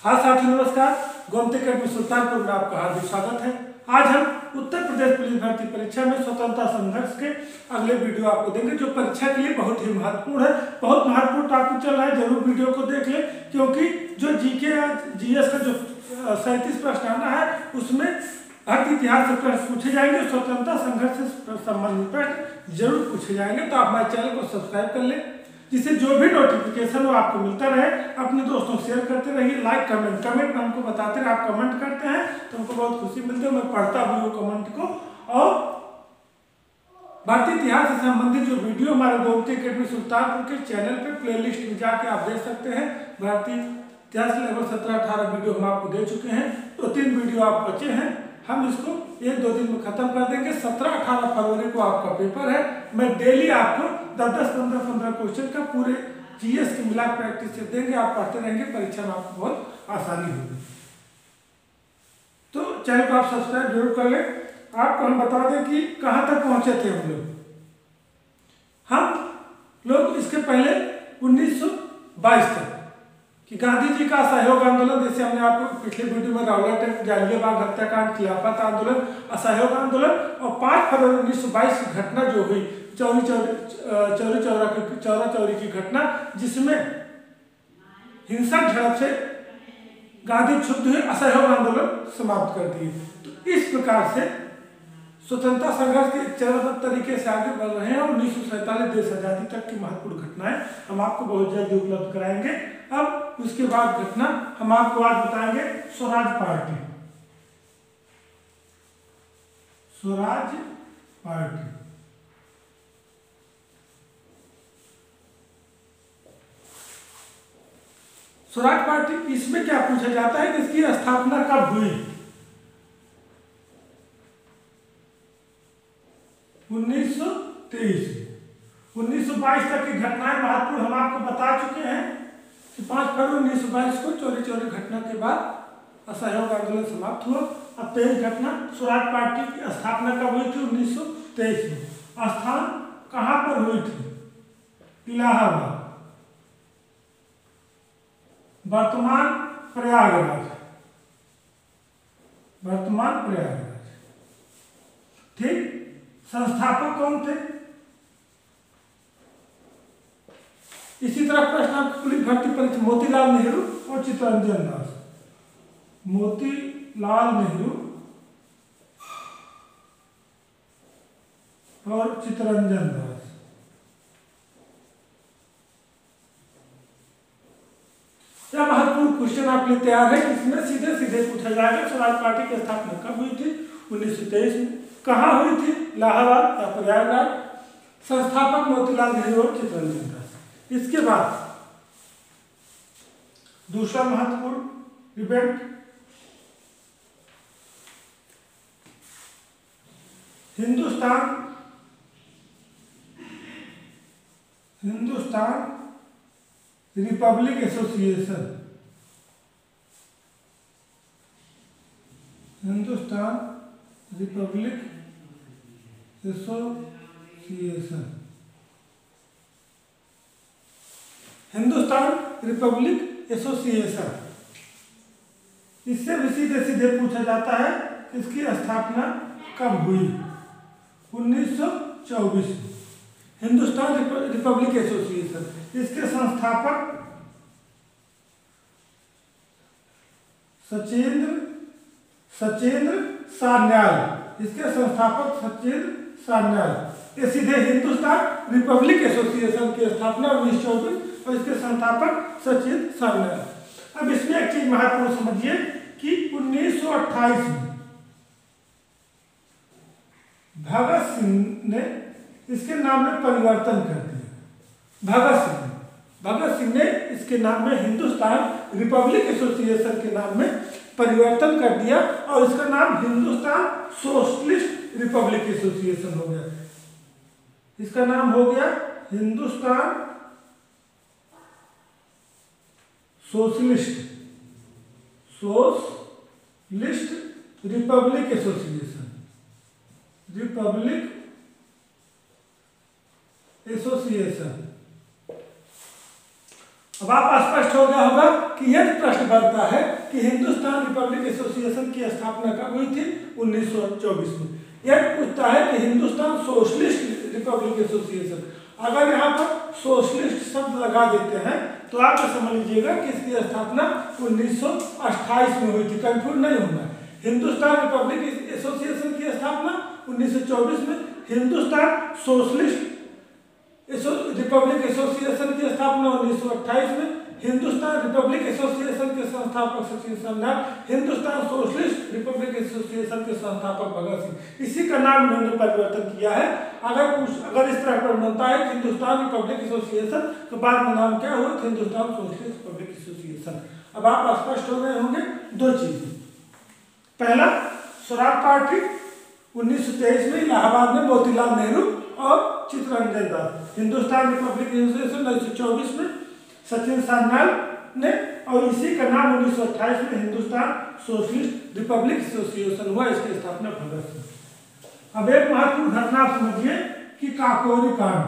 हाँ साथी नमस्कार, गोमती अकेडमी सुल्तानपुर में आपका हार्दिक स्वागत है। आज हम उत्तर प्रदेश पुलिस भर्ती परीक्षा में स्वतंत्रता संघर्ष के अगले वीडियो आपको देंगे, जो परीक्षा के लिए बहुत ही महत्वपूर्ण है। बहुत महत्वपूर्ण टॉपिक चल रहा है, जरूर वीडियो को देख ले, क्योंकि जो जीके या जीएस का जो 37 प्रश्न आना है उसमें भारतीय इतिहास से प्रश्न पूछे जाएंगे, स्वतंत्रता संघर्ष से संबंधित प्रश्न जरूर पूछे जाएंगे। तो आप हमारे चैनल को सब्सक्राइब कर लें, जिससे जो भी नोटिफिकेशन हो आपको मिलता रहे। अपने दोस्तों शेयर करते रहिए, लाइक कमेंट में हमको बताते रहे। आप कमेंट करते हैं तो हमको बहुत खुशी मिलती है, मैं पढ़ता भी हूँ कमेंट को। और भारतीय इतिहास से संबंधित जो वीडियो हमारे गोमती अकेडमी सुल्तानपुर के चैनल पे प्लेलिस्ट में जाके आप देख सकते हैं। भारतीय इतिहास लगभग 17-18 वीडियो हम आपको दे चुके हैं, 2-3 वीडियो आप बचे हैं। हम इसको 1-2 दिन में खत्म कर देंगे। 17-18 फरवरी को आपका पेपर है। मैं डेली आपको 10-10, 15-15 क्वेश्चन का पूरे जीएस की मिला प्रैक्टिस से देंगे। आप पढ़ते रहेंगे, परीक्षा में आपको बहुत आसानी होगी। तो चैनल को आप सब्सक्राइब जरूर कर लें। आपको हम बता दें कि कहाँ तक पहुँचे थे हम लोग इसके पहले 1922 तक कि गांधी जी का असहयोग आंदोलन, जैसे हमने आपको पिछले वीडियो में रावलाट, जालियाबाग हत्याकांड, खिलाफत आंदोलन, असहयोग आंदोलन और 5 फरवरी 1922 की घटना जो हुई, चौरा चौरी की घटना, जिसमें हिंसक झड़प से गांधी क्षुब्ध हुए, असहयोग आंदोलन समाप्त कर दिए। तो इस प्रकार से स्वतंत्रता संघर्ष के चरणबद्ध तरीके से आगे बढ़ रहे हैं। और 1947 देश आजादी तक की महत्वपूर्ण घटनाएं हम आपको बहुत जल्दी उपलब्ध कराएंगे। अब उसके बाद घटना हम आपको आज बताएंगे Swaraj party. Swaraj party Swaraj party, इसमें क्या पूछा जाता है कि इसकी स्थापना कब हुई? 1923। 1922 तक की घटनाएं महत्वपूर्ण हम आपको बता चुके हैं कि 5 फरवरी 1922 को चौरी घटना के बाद असहयोग आंदोलन समाप्त हुआ। अब 23 घटना, स्वराज पार्टी की स्थापना कब हुई थी? 1923 में। स्थान कहाँ पर हुई थी? इलाहाबाद, वर्तमान प्रयागराज। ठीक। संस्थापक कौन थे? इसी तरह प्रश्न आपकी पुलिस भर्ती परीक्षा, मोतीलाल नेहरू और चित्तरंजन दास। मोतीलाल नेहरू और चित्तरंजन दास। यह महत्वपूर्ण क्वेश्चन आपके लिए तैयार है। इसमें सीधे पूछा जाएगा स्वराज पार्टी की स्थापना कब हुई थी? 1923 में। कहाँ हुई थी? इलाहाबाद या प्रयागराज। संस्थापक मोतीलाल नेहरू और चित्तरंजन दास। इसके बाद दूसरा महत्वपूर्ण event, Hindustan Republic association. Hindustan Republic association. Hindustan Republic association, इससे भी सीधे पूछा जाता है कि इसकी स्थापना कब हुई? 1924 में। हिंदुस्तान रिपब्लिक एसोसिएशन, इसके संस्थापक सचेंद्र सान्याल। इसके संस्थापक सचेंद्र सान्याल। ये सीधे हिंदुस्तान रिपब्लिक एसोसिएशन की स्थापना 1924 और इसके संस्थापक सचेंद्र सान्याल। अब इसमें एक चीज महत्वपूर्ण समझिए कि 1928 में भगत सिंह ने इसके नाम में परिवर्तन कर दिया। भगत सिंह ने इसके नाम में हिंदुस्तान रिपब्लिक एसोसिएशन के नाम में परिवर्तन कर दिया और इसका नाम हिंदुस्तान सोशलिस्ट रिपब्लिक एसोसिएशन हो गया। इसका नाम हो गया हिंदुस्तान सोशलिस्ट रिपब्लिक एसोसिएशन। अब आप स्पष्ट हो गया होगा कि यदि प्रश्न बनता है कि हिंदुस्तान रिपब्लिक एसोसिएशन की स्थापना कब हुई थी? 1924 में। यह पूछता है कि हिंदुस्तान सोशलिस्ट रिपब्लिक एसोसिएशन, अगर यहाँ पर सोशलिस्ट शब्द लगा देते हैं तो आप समझ लीजिएगा कि इसकी स्थापना 1928 में हुई थी, कंफ्यूज नहीं होना। हिंदुस्तान रिपब्लिक एसोसिएशन की स्थापना 1924 में, हिंदुस्तान सोशलिस्ट रिपब्लिक एसोसिएशन की स्थापना 1928 में, हिंदुस्तान रिपब्लिक एसोसिएशन के संस्थापक सचिन सरदार, हिंदुस्तान सोशलिस्ट रिपब्लिक एसोसिएशन के संस्थापक भगत सिंह। इसी का नाम उन्होंने परिवर्तन किया है। अगर इस तरह पर बनता है हिंदुस्तान रिपब्लिक एसोसिएशन तो बाद में नाम क्या हुआ? Hindustan socialist Republic association. अब आप स्पष्ट हो गए होंगे दो चीजें। पहला, स्वराज पार्टी 1923 में इलाहाबाद में मोतीलाल नेहरू और चित्तरंजन दास। हिंदुस्तान रिपब्लिक एसोसिएशन 1924 में सचिन सान्याल ने, और इसी का नाम 1928 में हिंदुस्तान सोशलिस्ट रिपब्लिक एसोसिएशन हुआ। इसकी स्थापना भगत सिंह। अब एक महत्वपूर्ण घटना आप समझिए कि काकोरी कांड।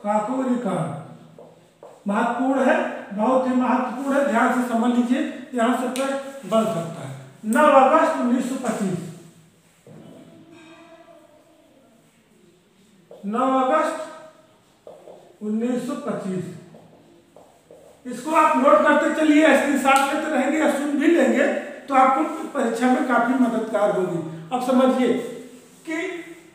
काकोरी कांड महत्वपूर्ण है, बहुत ही महत्वपूर्ण है, ध्यान से समझ लीजिए, यहां से प्रश्न बन सकता है। 9 अगस्त 1925, 9 अगस्त 1925, इसको आप नोट करते चलिए, स्क्रीनशॉट लेते रहेंगे या सुन भी लेंगे तो आपको परीक्षा में काफी मददगार होगी। अब समझिए कि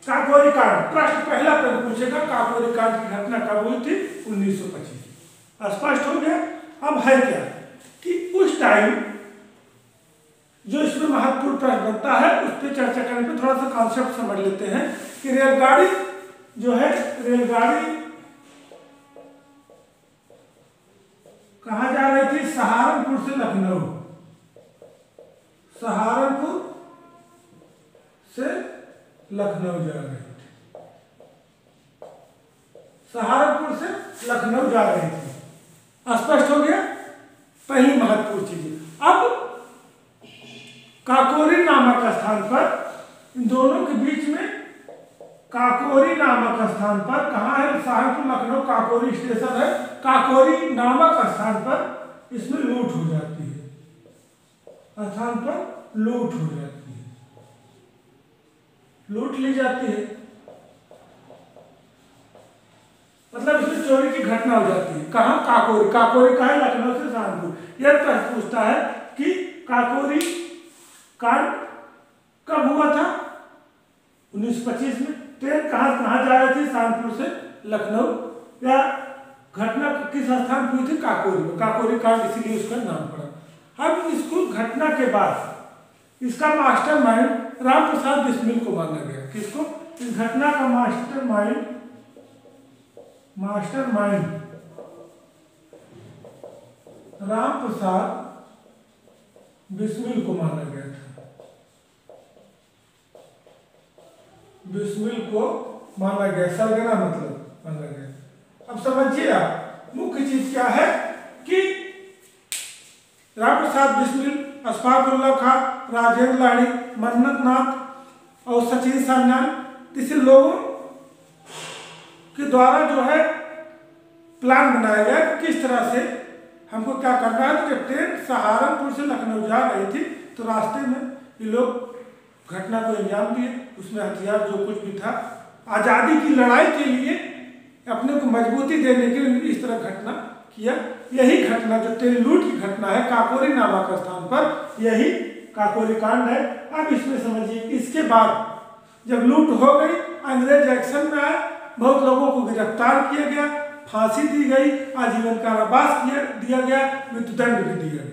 काकोरी कांड, प्रश्न पहला प्रश्न पूछेगा काकोरी कांड की घटना कब हुई थी? 1925। स्पष्ट हो गया। अब है क्या कि उस टाइम जो इसमें महत्वपूर्ण प्रश्न बनता है उस पर चर्चा करने पे थोड़ा सा कॉन्सेप्ट समझ लेते हैं कि रेलगाड़ी जो है, रेलगाड़ी कहाँ जा रही थी? सहारनपुर से लखनऊ, सहारनपुर से लखनऊ जा रही थी, सहारनपुर से लखनऊ जा रही थी। स्पष्ट हो गया, पहली महत्वपूर्ण चीज। अब काकोरी नामक स्थान पर, इन दोनों के बीच में काकोरी नामक स्थान पर, कहाँ है? सहारनपुर लखनऊ काकोरी स्टेशन है। काकोरी नामक स्थान पर इसमें लूट हो जाती है, स्थान पर लूट हो जाती है, लूट ली जाती है, मतलब इसमें चोरी की घटना हो जाती है। कहाँ? काकोरी। काकोरी कहाँ है? लखनऊ से सहारनपुर। यह प्रश्न पूछता है कि काकोरी कांड कब हुआ था? 1925 में। ट्रेन कहाँ जा रही थी? सहारनपुर से लखनऊ। या घटना किस स्थान पर हुई थी? काकोरी में। काकोरी कांड इसीलिए उसका नाम पड़ा। अब इसको घटना के बाद इसका मास्टरमाइंड राम प्रसाद बिस्मिल को माना गया। किसको? इस घटना का मास्टरमाइंड राम प्रसाद बिस्मिल को माना गया था, बिस्मिल को माना गया, सरगना मतलब माना गया। अब समझिए आप, मुख्य चीज क्या है कि राम प्रसाद बिस्मिल, अशफाकुल्लाह खां, राजेंद्र लाहिड़ी, मन्नत नाथ और सचिन सान्याल, किसी लोगों के द्वारा जो है प्लान बनाया गया किस तरह से हमको क्या करना है। तो जब ट्रेन सहारनपुर से लखनऊ जा रही थी तो रास्ते में ये लोग घटना को अंजाम दिए। उसमें हथियार जो कुछ भी था, आज़ादी की लड़ाई के लिए अपने को मजबूती देने के लिए इस तरह घटना किया। यही घटना जो ट्रेन लूट की घटना है काकोरी नामक स्थान पर, यही काकोरी कांड है। अब इसमें समझिए, इसके बाद जब लूट हो गई, अंग्रेज एक्शन में आए, बहुत लोगों को गिरफ्तार किया गया, फांसी दी गई, आजीवन कारावास दिया गया, मृत्युदंड भी दिया गया।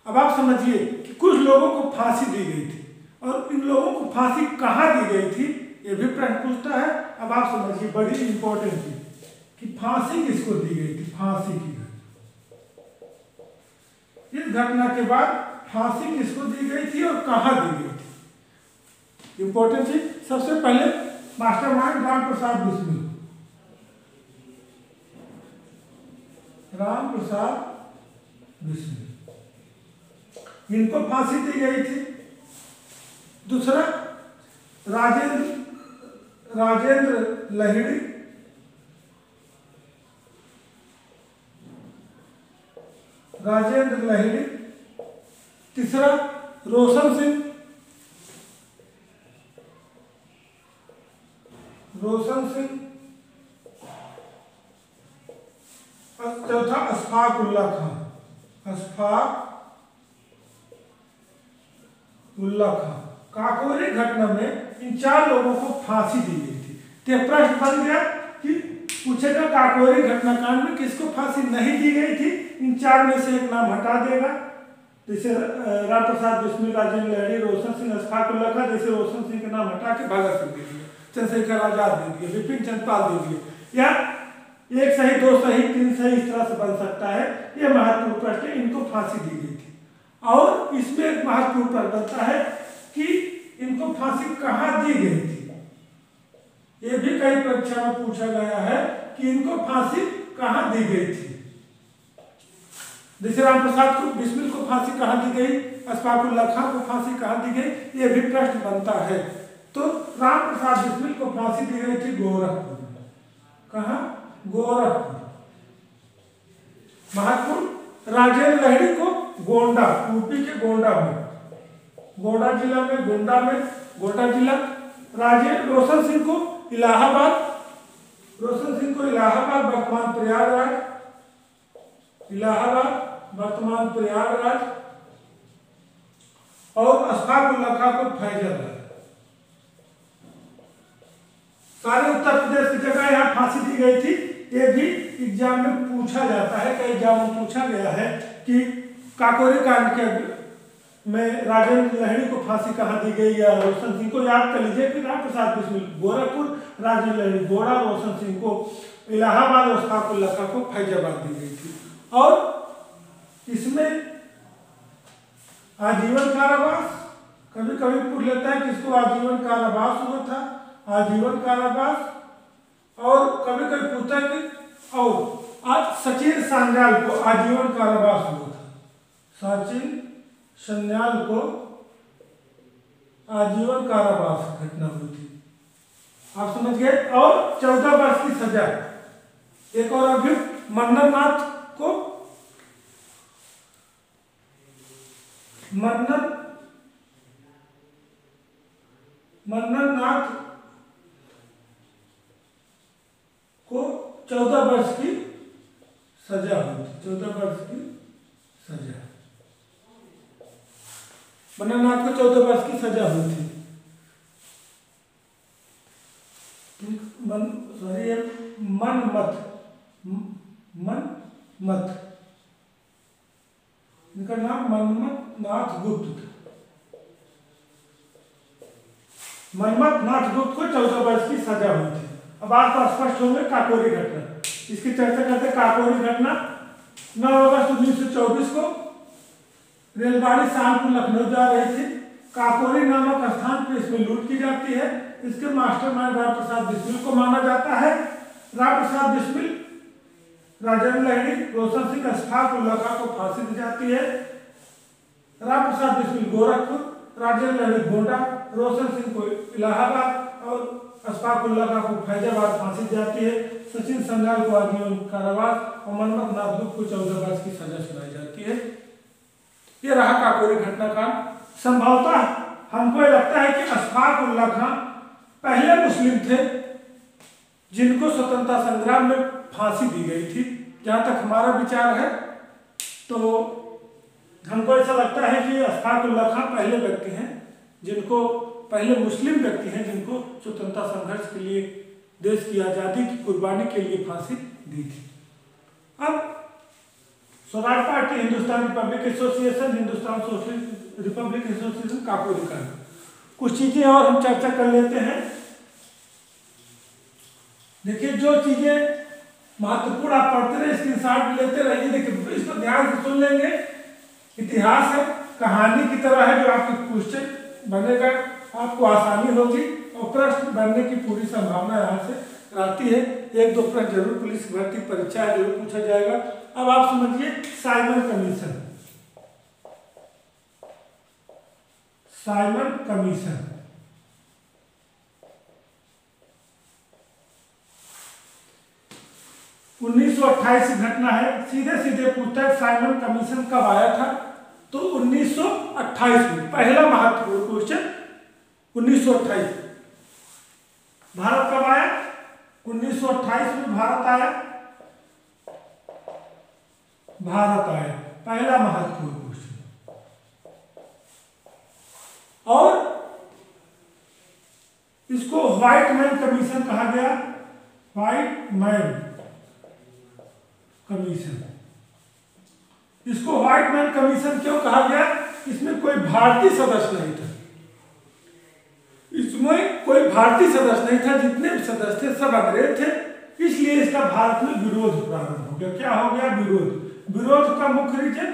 अब आप समझिए कि कुछ लोगों को फांसी दी गई थी, और इन लोगों को फांसी कहाँ दी गई थी ये भी प्रश्न पूछता है। अब आप समझिए, बड़ी इंपॉर्टेंट चीज कि फांसी किसको दी गई थी? फांसी की घटना, इस घटना के बाद फांसी किसको दी गई थी और कहाँ दी गई थी? इंपॉर्टेंट चीज, सबसे पहले मास्टरमाइंड राम प्रसाद बिस्मिल, राम प्रसाद बिस्मिल, इनको फांसी दी गई थी। दूसरा, राजेंद्र लाहिड़ी, राजेंद्र लहिड़ी। तीसरा रोशन सिंह, रोशन सिंह। चौथा अशफाक उल्लाह खान, अशफाक उल्लाह खान। काकोरी घटना में इन 4 लोगों को फांसी दी गई थी। तो प्रश्न बन गया कि पूछेगा काकोरी घटनाकांड में किसको फांसी नहीं दी गई थी। इन 4 में से एक नाम हटा देगा, जैसे राम प्रसाद बिस्मिल, राजेंद्र लहिड़ी, रोशन सिंह, अशफाक उल्लाह खान। जैसे रोशन सिंह के नाम हटा के भगत सिंह दे दिया, चंद्रशेखर आजाद दे दिए, विपिन चंद्र पाल दे दिए, या 1 सही 2 सही 3 सही इस तरह से बन सकता है। ये महत्वपूर्ण प्रश्न है, इनको फांसी दी गई थी। और इसमें एक महत्वपूर्ण प्रश्न बनता है कि इनको फांसी कहाँ दी गई थी। ये भी कई परीक्षा में पूछा गया है कि इनको फांसी कहाँ दी गई थी। जैसे राम प्रसाद को बिस्मिल को फांसी कहाँ दी गई, अशफाक उल्लाह खान को फांसी कहाँ दी गई, ये भी प्रश्न बनता है। तो राम प्रसाद बिस्मिल को फांसी दी गई थी गोरखपुर में। कहाँ? गोरखपुर। महत्वपूर्ण, राजेंद्र लहिड़ी को गोंडा, यूपी के गोंडा में, गोंडा जिला में, गोंडा में, गोंडा जिला। रोशन सिंह को इलाहाबाद, रोशन सिंह को इलाहाबाद वर्तमान प्रयागराज, इलाहाबाद वर्तमान प्रयागराज। और अशफाक उल्लाह खान को फैजाबाद। सारे उत्तर प्रदेश की जगह यहाँ फांसी दी गई थी। ये भी एग्जाम में पूछा जाता है, कई एग्जाम में पूछा गया है कि काकोरी कांड के में राजेंद्र लहिड़ी को फांसी कहाँ दी गई, या रोशन सिंह को। याद कर लीजिए कि राम प्रसाद बिस्मिल गोरखपुर, राजेंद्र लहिड़ी गोंडा, रोशन सिंह को इलाहाबाद, अशफाक उल्लाह खान को फैजाबाद दी गई थी। और इसमें आजीवन कारावास, कभी कभी पूछ लेता है किसको आजीवन कारावास हुआ था, आजीवन कारावास। और कभी कभी पूछता है कि और आज सचिन सान्याल को आजीवन कारावास हुआ था, सचिन सान्याल को आजीवन कारावास घटना हुई थी। आप समझ गए। और 14 वर्ष की सजा। एक और अभियुक्त मन्नन नाथ को, मन्नन नाथ को 14 वर्ष की सजा हुई थी, 14 वर्ष की सजा। मन्नन नाथ को 14 वर्ष की सजा हुई थी। मनमथ, इनका नाम मनमथ नाथ गुप्त था। मनमथ नाथ गुप्त को 14 वर्ष की सजा हुई थी। अब आपको स्पष्ट होंगे काकोरी घटना, इसकी चर्चा करते। काकोरी घटना 9 अगस्त 1924 को रेलगाड़ी शामपुर लखनऊ जा रही थी। काकोरी नामक स्थान पर इसमें लूट की जाती है। इसके मास्टरमाइंड राम प्रसाद बिस्मिल को माना जाता है। राम प्रसाद बिस्मिल, राजेंद्र लहिड़ी, रोशन सिंह, अशफाक उल्लाह खान को फांसी दी जाती है। राम प्रसाद बिस्मिल गोरखपुर, राजेंद्र लहिड़ी गोंडा, रोशन सिंह को इलाहाबाद और अशफाक उल्लाह खान को फैजाबाद फांसी दी जाती है। सचिन सान्याल को आजीवन कारावास और मनमथ नाथ गुप्त को 14 वर्ष की सजा सुनाई जाती है। ये रहा काकोरी घटनाकांड। संभवतः हमको लगता है कि अशफाक उल्लाह खान पहले मुस्लिम थे जिनको स्वतंत्रता संग्राम में फांसी दी गई थी, जहाँ तक हमारा विचार है। तो हमको ऐसा लगता है कि अशफाक उल्लाह खान पहले व्यक्ति हैं जिनको, पहले मुस्लिम व्यक्ति हैं जिनको स्वतंत्रता संघर्ष के लिए, देश की आज़ादी की कुर्बानी के लिए फांसी दी थी। अब Swaraj party, Hindustan Republic association, Hindustan socialist Republic association, Kakori कांड, कुछ चीजें और हम चर्चा कर लेते हैं। देखिए, जो चीजें महत्वपूर्ण आप पढ़ते रहे, स्क्रीनशॉट लेते रहिए। देखिए, इसको ध्यान से सुन लेंगे। इतिहास है, कहानी की तरह है, जो आपके क्वेश्चन बनेगा, आपको आसानी होगी और प्रश्न बनने की पूरी संभावना यहाँ से रहती है। 1-2 प्रश्न जरूर पुलिस भर्ती परीक्षा जरूर पूछा जाएगा। अब आप समझिए साइमन कमीशन। साइमन कमीशन 1928 की घटना है। सीधे सीधे पूछता है साइमन कमीशन कब आया था, तो 1928 में। पहला महत्वपूर्ण क्वेश्चन 1928। भारत कब आया? 1928 में भारत आया। भारत आया, पहला महत्वपूर्ण क्वेश्चन। और इसको व्हाइट मैन कमीशन कहा गया। White man commission. इसको व्हाइट मैन कमीशन क्यों कहा गया? इसमें कोई भारतीय सदस्य नहीं था। इसमें कोई भारतीय सदस्य नहीं था, जितने भी सदस्य थे सब अंग्रेज थे। इसलिए इसका भारत में विरोध प्रारंभ हो गया। क्या हो गया? विरोध। विरोध का मुख्य रीजन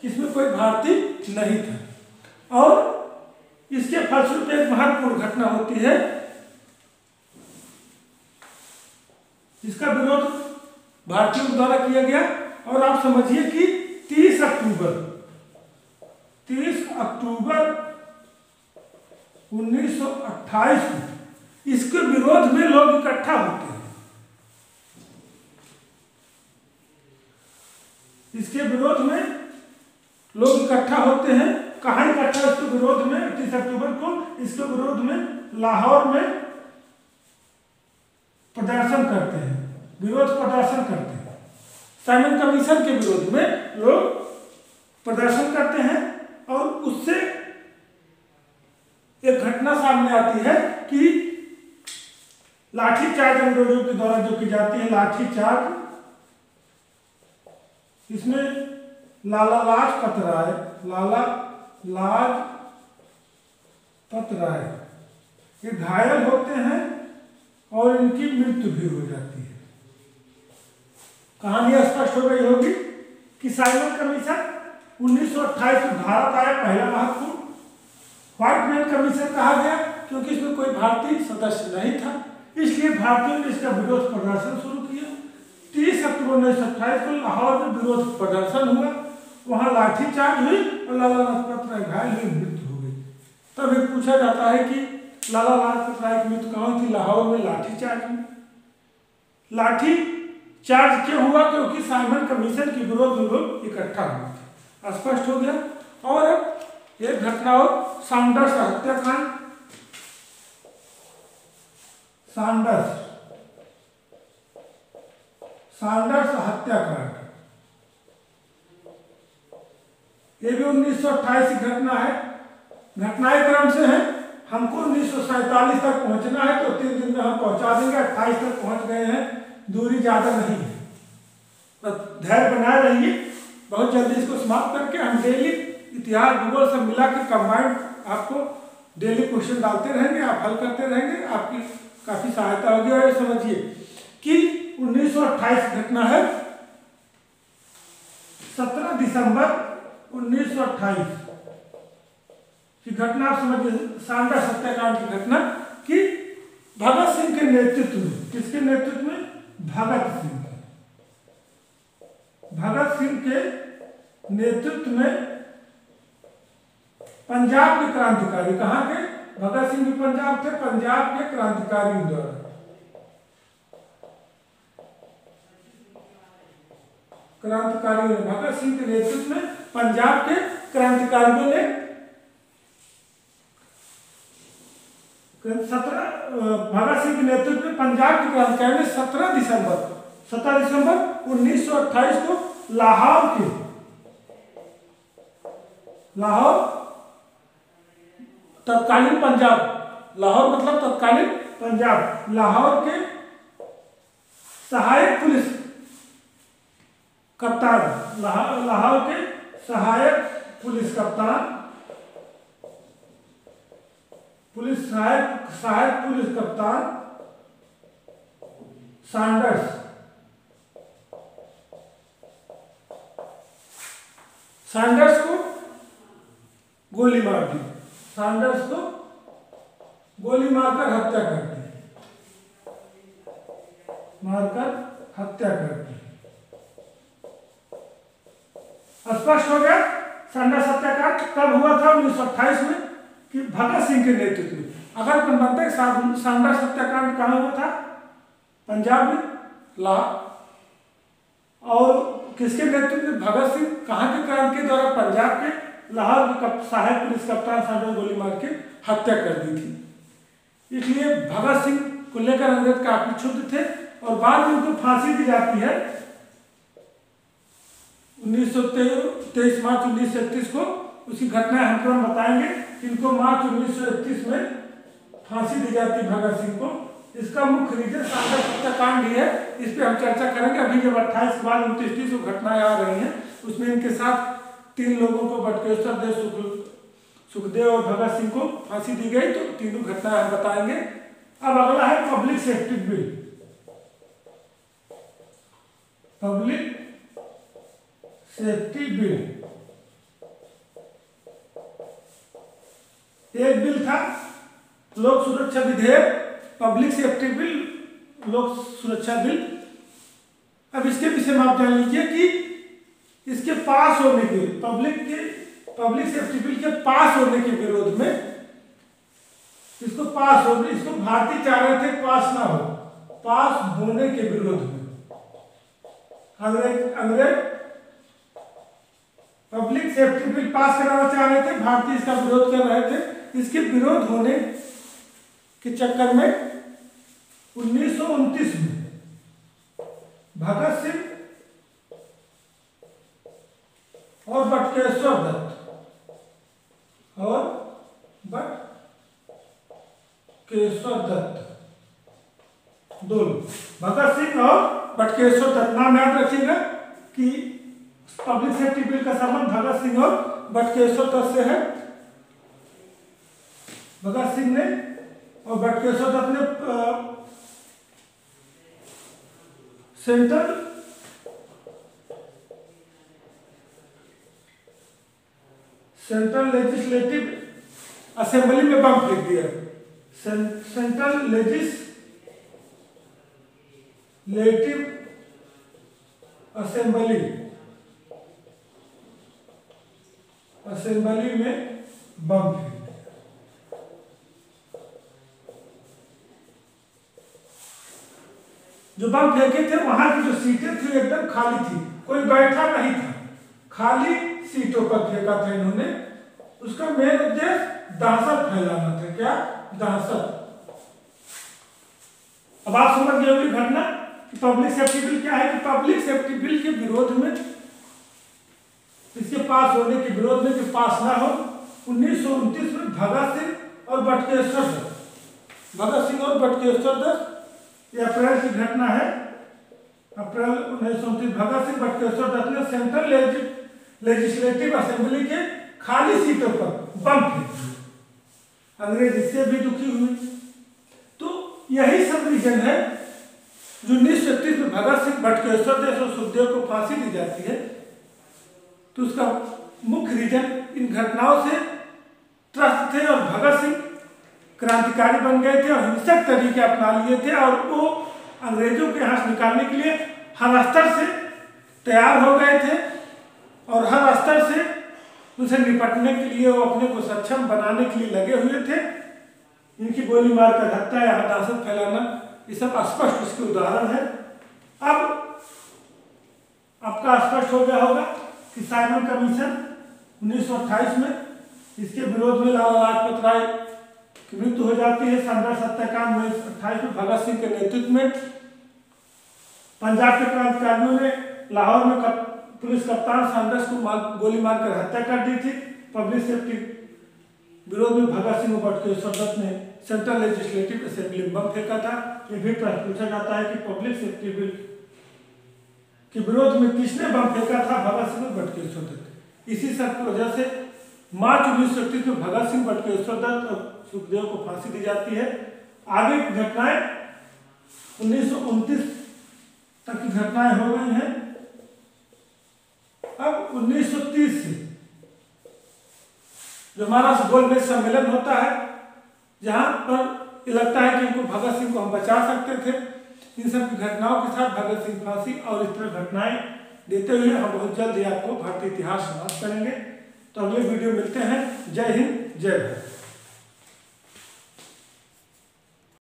इसमें कोई भारतीय नहीं था। और इसके फलस्वरूप एक महत्वपूर्ण घटना होती है। इसका विरोध भारतीयों द्वारा किया गया। और आप समझिए कि 30 अक्टूबर 1928 को इसके विरोध में लोग इकट्ठा होते हैं। इसके विरोध में लोग इकट्ठा होते हैं। कहाँ इकट्ठा? इसके विरोध में 30 अक्टूबर को इसके विरोध में लाहौर में प्रदर्शन करते हैं, विरोध प्रदर्शन करते हैं। साइमन कमीशन के विरोध में लोग प्रदर्शन करते हैं। और उससे एक घटना सामने आती है कि लाठीचार्ज अंग्रेजों के द्वारा जो की जाती है, लाठीचार्ज। इसमें लाला लाजपत राय, लाला लाजपत राय ये घायल होते हैं और इनकी मृत्यु भी हो जाती है। कहानी स्पष्ट हो गई होगी कि साइमन कमीशन 1928 में भारत आया, पहला महत्वपूर्ण। व्हाइट मैन कमीशन कहा गया क्योंकि इसमें कोई भारतीय सदस्य नहीं था। इसलिए भारतीयों ने इसका विरोध प्रदर्शन शुरू किया। 30 अक्टूबर 1928 को लाहौर में विरोध प्रदर्शन हुआ। वहां लाठीचार्ज हुई और लाला लाजपत राय घायल हुई, मृत्यु हो गई। तब ये पूछा जाता है कि लाला लाजपत राय की मृत्यु कहाँ थी? लाहौर में लाठीचार्ज में। लाठीचार्ज क्यों हुआ? क्योंकि साइमन कमीशन के विरोध में लोग इकट्ठा हुए थे। स्पष्ट हो गया। और अब एक घटना हो, सैंडर्स हत्याकांड। सैंडर्स हत्याकांड ये भी 1928 की घटना है। घटनाएं क्रम से है। हमको 1947 तक पहुंचना है, तो 3 दिन में हम पहुंचा देंगे। 28 तक पहुंच गए हैं, दूरी ज्यादा नहीं है। तो धैर्य बनाए रहिए। बहुत जल्दी इसको समाप्त करके हम डेली इतिहास भूगोल सब मिला के कंबाइंड आपको डेली क्वेश्चन डालते रहेंगे। आप हल करते रहेंगे, आपकी काफी सहायता होगी। और ये समझिए कि 1928 घटना है। 17 दिसंबर 1928 की घटना आप समझिए। सैंडर्स हत्याकांड की घटना कि भगत सिंह के नेतृत्व में, किसके नेतृत्व में? भगत सिंह के नेतृत्व में पंजाब के क्रांतिकारी, कहां के? भगत सिंह भी पंजाब थे, पंजाब के क्रांतिकारियों द्वारा भगत सिंह के नेतृत्व में पंजाब के क्रांतिकारियों ने 17 दिसंबर 1928 को लाहौर तत्कालीन पंजाब, लाहौर मतलब तत्कालीन पंजाब, लाहौर के सहायक पुलिस कप्तान, लाहौर के सहायक पुलिस कप्तान, सहायक पुलिस कप्तान सैंडर्स को गोली मार दी। सैंडर्स को गोली मारकर हत्या कर दी। स्पष्ट हो गया। सैंडर्स हत्याकांड कब हुआ था? 1928 में कि भगत सिंह के नेतृत्व में। अगर तुम बनते सैंडर्स हत्याकांड कहाँ हुआ था? पंजाब में और किसके नेतृत्व में भगत सिंह कहाँ के क्रांति के द्वारा पंजाब के लाहौर के सहायक पुलिस कप्तान सैंडर्स गोली मार के हत्या कर दी थी। इसलिए भगत सिंह को लेकर अंग्रेज काफी क्षुब्ध थे और बाद में उनको फांसी दी जाती है 23 मार्च 1931 को। उसकी घटनाएं हम तुरंत बताएंगे। इनको मार्च 1931 में फांसी दी जाती है भगत सिंह को। इसका मुख्य रीजन सांगर्स हत्याकांड ही है, इस पे हम चर्चा करेंगे। अभी जब 28 के बाद 29 घटनाएं आ रही हैं उसमें इनके साथ 3 लोगों को बटुकेश्वर देव, सुखदेव और भगत सिंह को फांसी दी गई। तो तीनों घटनाएं हम बताएंगे। अब अगला है public safety bill. Public safety bill एक बिल था, लोक सुरक्षा विधेयक, पब्लिक सेफ्टी बिल, लोक सुरक्षा बिल। अब इसके विषय में आप जान लीजिए कि इसके पास होने के पब्लिक सेफ्टी बिल के पास होने के विरोध में इसको भारतीय चाह रहे थे पास ना हो, पास होने के विरोध में अंग्रेज पब्लिक सेफ्टी बिल पास कराना चाह रहे थे, भारतीय इसका विरोध कर रहे थे। इसके विरोध होने के चक्कर में 1929 में भगत सिंह और बटुकेश्वर दत्त दोनों, भगत सिंह और बटुकेश्वर दत्त, नाम याद रखिएगा कि पब्लिक सेफ्टी बिल का संबंध भगत सिंह और बटुकेश्वर दत्त से है। भगत सिंह ने और बटुकेश्वर दत्त ने सेंट्रल लेजिस्लेटिव असेंबली में बम फेंक दिया। सेंट्रल लेजिस्लेटिव असेंबली में बम फेंक दिया। जो बम फेंके थे वहां की जो सीटें थी एकदम खाली थी, कोई बैठा नहीं था, खाली सीटों पर फेंका था इन्होंने। उसका मेन उद्देश्य दहशत फैलाना था। क्या? दहशत। अब आप समझ गए होंगे घटना कि पब्लिक सेफ्टी बिल क्या है। कि पब्लिक सेफ्टी बिल के विरोध में, इसके पास होने के विरोध में कि पास ना हो, 1929 में भगत सिंह और बटुकेश्वर दत्त, ये अप्रैल की घटना है। अप्रैल 1929 भगत सिंह बटुकेश्वर दत्त ने सेंट्रल लेजिस्लेटिव असेंबली के खाली सीटों पर बम फेंक दिए। अंग्रेज इससे भी दुखी हुए। तो यही सब रीजन है जो 1931 में भगत सिंह, बटुकेश्वर दत्त और सुखदेव को फांसी दी जाती है। तो उसका मुख्य रीजन इन घटनाओं से त्रस्त थे और भगत सिंह क्रांतिकारी बन गए थे और हिंसक तरीके अपना लिए थे और वो अंग्रेजों के हाथ निकालने के लिए हर स्तर से तैयार हो गए थे और हर स्तर से उसे निपटने के लिए वो अपने को सक्षम बनाने के लिए लगे हुए थे। इनकी गोली मारकर हत्या या हताशत फैलाना, ये सब स्पष्ट उसके उदाहरण है। अब आपका स्पष्ट हो गया होगा कि साइमन कमीशन 1928 में, इसके विरोध में लाला लाजपत राय की मृत्यु हो जाती है। सांगर्स हत्याकांड में 28 में भगत सिंह के नेतृत्व में पंजाब के क्रांतिकारियों ने लाहौर में पुलिस कप्तान सांगर्स को गोली मारकर हत्या कर दी थी। पब्लिक सेफ्टी विरोध में भगत सिंह और बटुकेश्वर दत्त ने सेंट्रल लेजिस्लेटिव असेंबली में बम फेंका था। ये भी प्रश्न पूछा जाता है कि पब्लिक सेफ्टी बिल के विरोध में किसने बम फेंका था? भगत सिंह और बटुकेश्वर दत्त। इसी सब की वजह से मार्च 1931 में भगत सिंह, बटुकेश्वर दत्त और सुखदेव को फांसी दी जाती है। आगे की घटनाएं 1929 तक की घटनाएं हो गई हैं। अब 1930 से जो हमारा गोलमेज सम्मेलन होता है, जहां पर लगता है कि इनको भगत सिंह को हम बचा सकते थे, इन सब की घटनाओं के साथ भगत सिंह फांसी और इस तरह घटनाएं देते हुए हम बहुत जल्द ही आपको भारतीय इतिहास समाप्त करेंगे। तो अगले वीडियो मिलते हैं। जय हिंद, जय भारत।